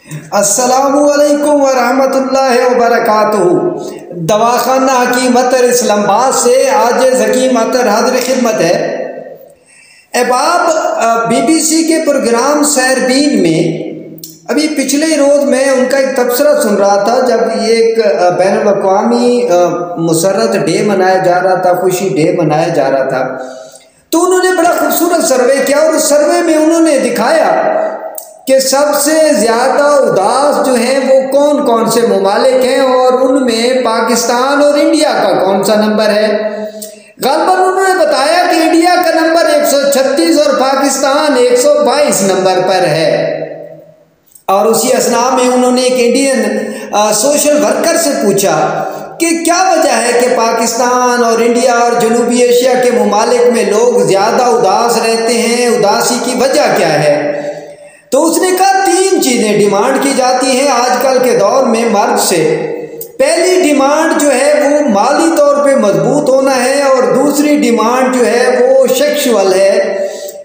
अस्सलामुअलैकुम वरहमतुल्लाहि वबरकातुहू। दवाखाना हकीम अतर इस्लामाबाद से आज हकीम अतर हाजिर खिदमत है। अहबाब BBC के प्रोग्राम सैरबीन में अभी पिछले रोज़ मैं उनका एक तबसरा सुन रहा था, जब ये एक बैनुल अक़वामी मुसर्रत डे मनाया जा रहा था, खुशी डे मनाया जा रहा था, तो उन्होंने बड़ा खूबसूरत सर्वे किया और उस सर्वे में उन्होंने दिखाया कि सबसे ज़्यादा उदास जो हैं वो कौन कौन से ममालिक हैं और उनमें पाकिस्तान और इंडिया का कौन सा नंबर है। गलबन उन्होंने बताया कि इंडिया का नंबर 136 और पाकिस्तान 122 नंबर पर है। और उसी असना में उन्होंने एक इंडियन सोशल वर्कर से पूछा कि क्या वजह है कि पाकिस्तान और इंडिया और जनूबी एशिया के ममालिक में लोग ज़्यादा उदास रहते हैं, उदासी की वजह क्या है। तो उसने कहा 3 चीज़ें डिमांड की जाती हैं आजकल के दौर में मर्द से। पहली डिमांड जो है वो माली तौर पे मजबूत होना है और दूसरी डिमांड जो है वो सेक्सुअल है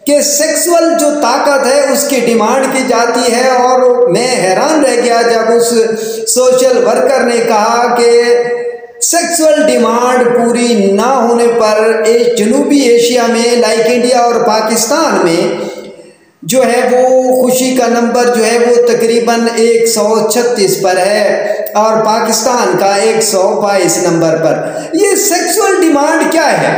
कि सेक्सुअल जो ताकत है उसकी डिमांड की जाती है। और मैं हैरान रह गया जब उस सोशल वर्कर ने कहा कि सेक्सुअल डिमांड पूरी ना होने पर जनूबी एशिया में लाइक इंडिया और पाकिस्तान में जो है वो खुशी का नंबर जो है वो तकरीबन 136 पर है और पाकिस्तान का 122 नंबर पर। ये सेक्सुअल डिमांड क्या है,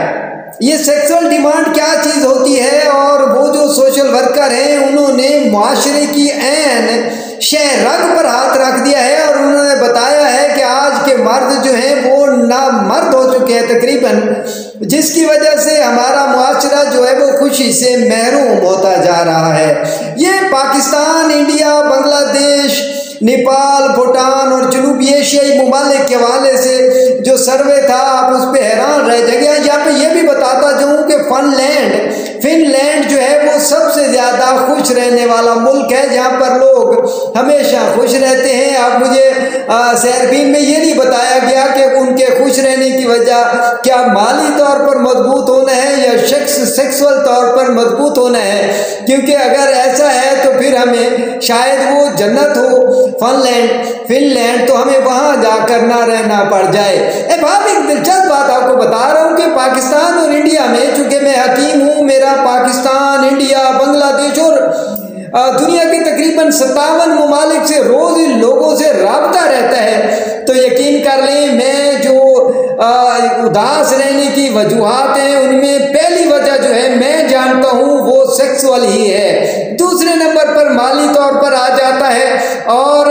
ये सेक्सुअल डिमांड क्या चीज़ होती है। और वो जो सोशल वर्कर हैं उन्होंने माशरे की ऐन शहरग पर हाथ रख दिया है और उन्होंने बताया है कि आज के मर्द जो हैं वो ना मर्द हो चुके हैं तकरीबन, जिसकी वजह से हमारा मुआशरा जो है वो खुशी से महरूम होता जा रहा है। ये पाकिस्तान, इंडिया, बांग्लादेश, नेपाल, भूटान और जनूबी एशियाई ममालिक के हवाले से जो सर्वे था आप उस पर हैरान रह जाएंगे। यहाँ पे ये भी बताता जाऊँ कि फिनलैंड जो है वो सबसे ज़्यादा खुश रहने वाला मुल्क है, जहाँ पर लोग हमेशा खुश रहते हैं। अब मुझे सैरबीन में ये नहीं बताया गया कि उनके खुश रहने की वजह क्या माली तौर पर मजबूत होना है या सेक्सुअल तौर पर मजबूत होना है, क्योंकि अगर ऐसा है तो फिर हमें शायद वो जन्नत हो फिनलैंड तो हमें वहाँ जाकर ना रहना पड़ जाए। अब एक दिलचस्प बात आपको बता रहा हूँ कि पाकिस्तान और इंडिया में, चूँकि मैं हकीम हूँ, मेरा पाकिस्तान, इंडिया, बांग्लादेश और दुनिया के तकरीबन 57 ममालिक से रोज़ इन लोगों से राब्ता रहता है, तो यकीन कर लें मैं जो उदास रहने की वजूहात हैं उनमें पहली वजह जो है मैं जानता हूँ वो सेक्सुअल ही है। दूसरे नंबर पर माली तौर पर आ जाता है। और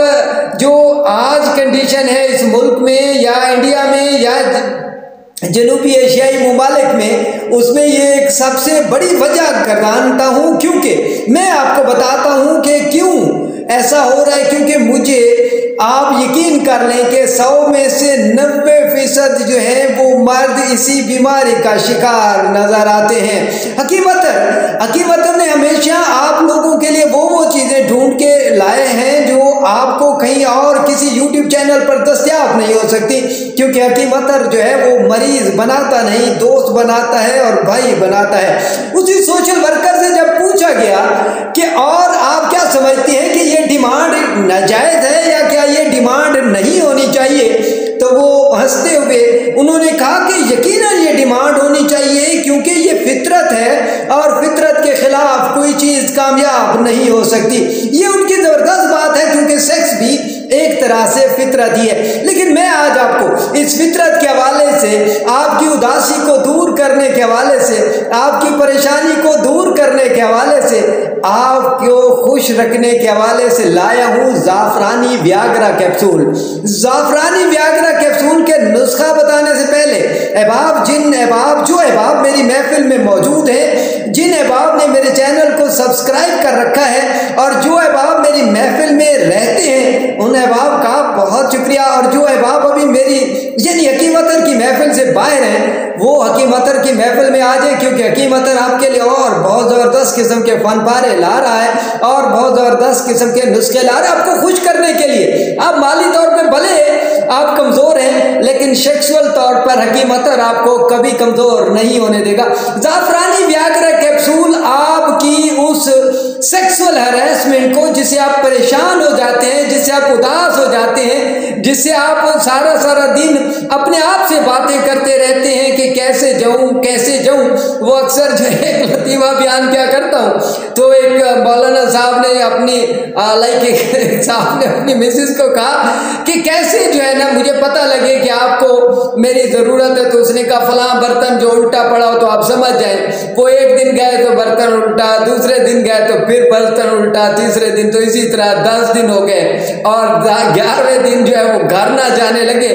जो आज कंडीशन है इस मुल्क में या इंडिया में या जनूबी एशियाई ममालिक में, उसमें ये एक सबसे बड़ी वजह जानता हूँ, क्योंकि मैं आपको बताता हूँ कि क्यों ऐसा हो रहा है। क्योंकि मुझे आप यकीन कर लें कि 100 में से 90% जो है वो मर्द इसी बीमारी का शिकार नज़र आते हैं। हकीम अतर ने हमेशा आप लोगों के लिए वो चीज़ें ढूंढ के लाए हैं जो आपको कहीं और किसी YouTube चैनल पर दस्तयाब नहीं हो सकती, क्योंकि हकीम अतर जो है वो मरीज बनाता नहीं, दोस्त बनाता है और भाई बनाता है। उसी सोशल वर्कर से जब पूछा गया कि और आप क्या समझती हैं कि ये डिमांड नाजायज़ है या क्या ये डिमांड नहीं होनी चाहिए, तो वो हंसते हुए उन्होंने कहा कि यकीनन ये डिमांड होनी चाहिए, क्योंकि ये फितरत है और फितरत के खिलाफ कोई चीज़ कामयाब नहीं हो सकती। ये उनकी ज़बरदस्त बात है, क्योंकि सेक्स भी एक तरह से फितरत ही है। लेकिन मैं आज आपको इस फितरत के हवाले से, आपकी उदासी को दूर करने के हवाले से, आपकी परेशानी को दूर करने के हवाले से, आपको खुश रखने के हवाले से लाया हूँ ज़ाफ़रानी व्याग्रा कैप्सूल। ज़ाफ़रानी व्याग्रा कैप्सूल के नुस्खा बताने से पहले जो अहबाब मेरी महफिल में मौजूद हैं, जिन अहबाब ने मेरे चैनल को सब्सक्राइब कर रखा है और जो अहबाब मेरी महफिल में रहते हैं, उन अहबाब का बहुत शुक्रिया। और जो अहबाब अभी मेरी यानी हकीम अतर की महफिल से बाहर हैं, वो हकीम अतर की महफिल में आ जाए, क्योंकि हकीम अतर आपके लिए और बहुत ज़बरदस्त किस्म के फनपारे ला रहा है और बहुत ज़बरदस्त किस्म के नुस्खे ला रहा है आपको खुश करने के लिए। आप माली तौर पे भले आप कमज़ोर हैं, लेकिन सेक्सुअल तौर पर हकीम अतर आपको कभी कमज़ोर नहीं होने देगा। ज़ाफ़रानी व्याग्रा कैप्सूल आपकी उस सेक्सुअल हैरेसमेंट को, जिसे आप परेशान हो जाते हैं, से आप उदास हो जाते हैं, जिससे आप सारा सारा दिन अपने आप से बातें करते रहते हैं कि कैसे जाऊं कैसे जाऊं। वो अक्सर जो है एक लतीफ़ा बयान क्या करता हूँ, तो एक मौलाना साहब ने अपनी साहब ने अपनी मिसेस को कहा कि कैसे जो है ना मुझे पता लगे कि आपको मेरी ज़रूरत है। तो उसने कहा फलां बर्तन जो उल्टा पड़ा हो तो आप समझ जाएं। वो एक दिन गए तो बर्तन उल्टा, दूसरे दिन गए तो फिर बर्तन उल्टा, तीसरे दिन, तो इसी तरह 10 दिन हो गए और 11वें दिन जो है वो घर ना जाने लगे।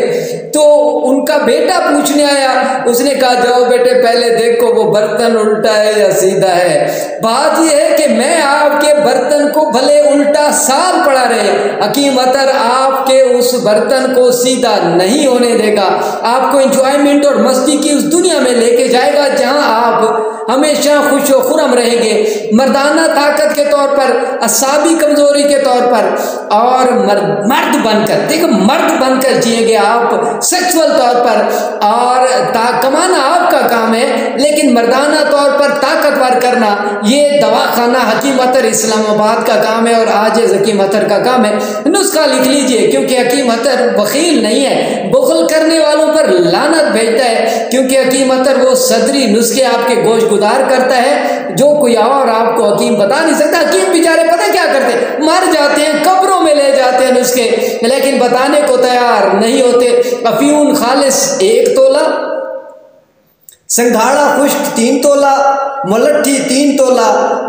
तो उनका बेटा पूछने आया, उसने कहा जाओ बेटे पहले देखो वो बर्तन उल्टा है या सीधा है। बात यह है कि मैं आपके बर्तन को भले उल्टा साल पड़ा रहे, हकीम अतर आपके उस बर्तन को सीधा नहीं होने देगा, आपको एंजॉयमेंट और मस्ती की उस दुनिया में लेके जाएगा जहां आप हमेशा खुश व खुरम रहेंगे, मर्दाना ताकत के तौर पर, असाबी कमजोरी के तौर पर, और मर्द बनकर, देखो मर्द बनकर जिएंगे आप सेक्सुअल तौर पर, और कमाना आपका काम है, लेकिन मर्दाना तौर पर ताकतवर करना ये दवाखाना हकीम अतर इस्लामाबाद का काम है और आज हकीम अतर का काम है। नुस्खा लिख लीजिए, क्योंकि हकीम अतर बखील नहीं है, बुखल करने वालों पर लानत भेजता है, क्योंकि हकीम अतर वो सदरी नुस्खे आपके गोश गुदार करता है जो कोई और आपको हकीम बता नहीं सकता। हकीम बेचारे पता क्या करते हैं, मर जाते हैं, कब्रों में ले जाते हैं नुस्खे, लेकिन बताने को तैयार नहीं होते। अफीउन खालिस 1 तोला, संघाड़ा खुश्क 3 तोला, मलट्ठी 3 तोला,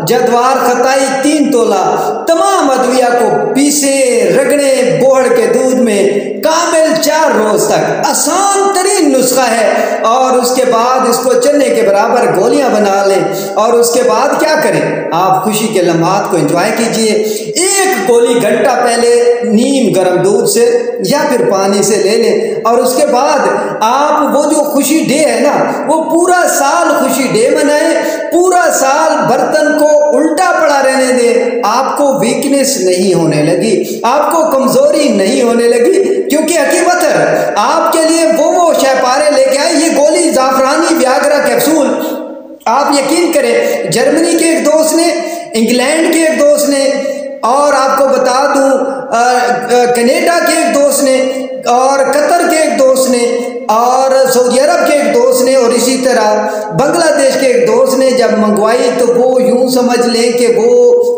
जदवार खताई 3 तोला, तमाम अदविया को पीसे रगड़े बोहड़ के दूध में कामिल 4 रोज तक। आसान तरीन नुस्खा है। और उसके बाद इसको चने के बराबर गोलियां बना लें और उसके बाद क्या करें, आप खुशी के लम्हात को एंजॉय कीजिए। 1 गोली घंटा पहले नीम गर्म दूध से या फिर पानी से ले लें और उसके बाद आप वो जो खुशी डे है ना, वो पूरा साल खुशी डे मनाएं, पूरा साल बर्तन को उल्टा पड़ा रहने दें। आपको वीकनेस नहीं होने लगी, आपको कमजोरी नहीं होने लगी, क्योंकि हकीम अतर आपके लिए वो शहपारे लेके आए। ये गोली जाफरानी व्याग्रा कैप्सूल, आप यकीन करें, जर्मनी के एक दोस्त ने, इंग्लैंड के एक दोस्त ने, और आपको बता दूं कनाडा के एक दोस्त ने, और कतर के एक दोस्त ने, और सऊदी अरब के एक दोस्त ने, और इसी तरह बांग्लादेश के एक दोस्त ने जब मंगवाई तो वो यूं समझ लें कि वो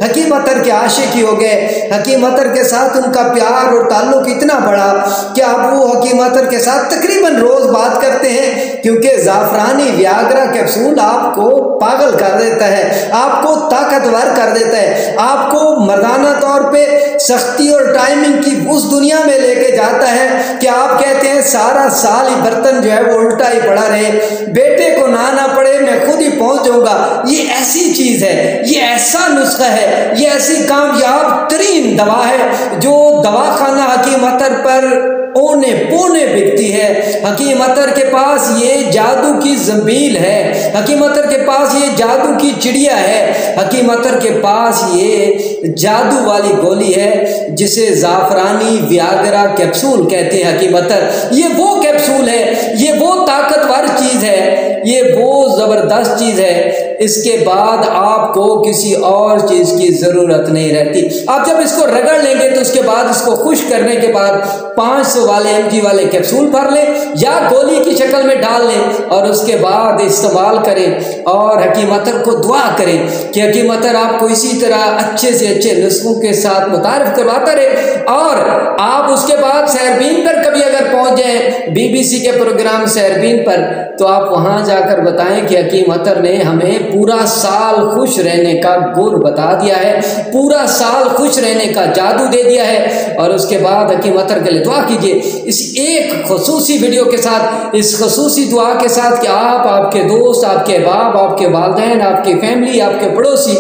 हकीम अतर के आशिक ही हो गए। हकीम अतर के साथ उनका प्यार और ताल्लुक इतना बड़ा कि अब वो हकीम अतर के साथ तकरीबन रोज बात करते हैं, क्योंकि जाफरानी व्याग्रा कैप्सूल आपको पागल कर देता है, आपको ताकतवर कर देता है, आपको मर्दाना तौर पे सख्ती और टाइमिंग की उस दुनिया में लेके जाता है कि आप कहते हैं सारा साल ही बर्तन जो है वो उल्टा ही पड़ा रहे, बेटे को नहाना पड़े, मैं खुद ही पहुंच जाऊंगा। ये ऐसी चीज है, ये ऐसा नुस्खा है, ये ऐसी कामयाब तरीन दवा है जो दवाखाना हकीम अतर पर ओने पोने बिकती है। हकीम अतर के पास ये जादू की जंबील है, हकीम अतर के पास ये जादू की चिड़िया है, हकीम अतर के पास ये जादू वाली गोली है जिसे जाफरानी व्याग्रा कैप्सूल कहते हैं। हकीम अतर ये वो कैप्सूल है, ये वो ताकतवर चीज़ है, ये वो ज़बरदस्त चीज़ है, इसके बाद आपको किसी और चीज़ की ज़रूरत नहीं रहती। आप जब इसको रगड़ लेंगे तो उसके बाद इसको खुश करने के बाद 500 वाले mg वाले कैप्सूल भर लें या गोली की शक्ल में डाल लें और उसके बाद इस्तेमाल करें और हकीम अतर को दुआ करें कि हकीम अतर आपको इसी तरह अच्छे से अच्छे नुस्खों के साथ मुतारिफ करवाता रहे। और आप उसके बाद सहरबीन पर कभी अगर पहुँच जाएँ, BBC के प्रोग्राम सहरबीन पर, तो आप वहाँ जाकर बताएं कि हकीम अतर ने हमें पूरा साल खुश रहने का गुर बता दिया है, पूरा साल खुश रहने का जादू दे दिया है। और उसके बाद हकीम अतर के लिए दुआ कीजिए इस एक खसूसी वीडियो के साथ, इस खसूसी दुआ के साथ कि आप, आपके दोस्त, आपके बाप, आपके वालिदैन, आपकी फैमिली, आपके पड़ोसी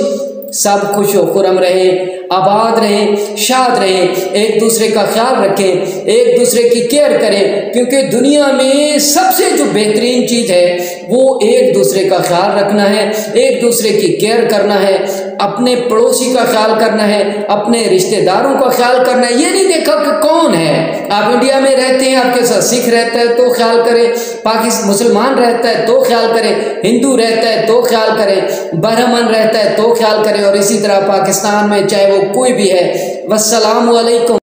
सब खुश व खुरम रहें, आबाद रहें, शाद रहें, एक दूसरे का ख्याल रखें, एक दूसरे की केयर करें, क्योंकि दुनिया में सबसे जो बेहतरीन चीज़ है वो एक दूसरे का ख्याल रखना है, एक दूसरे की केयर करना है, अपने पड़ोसी का ख्याल करना है, अपने रिश्तेदारों का ख्याल करना है। ये नहीं देखा कि कौन है, आप इंडिया में रहते हैं, आपके साथ सिख रहता है तो ख्याल करें, पाकिस्तान मुसलमान रहता है तो ख्याल करें, हिंदू रहता है तो ख्याल करें, ब्राह्मण रहता है तो ख्याल करें, और इसी तरह पाकिस्तान में चाहे वो कोई भी है। वस्सलामु अलैकुम।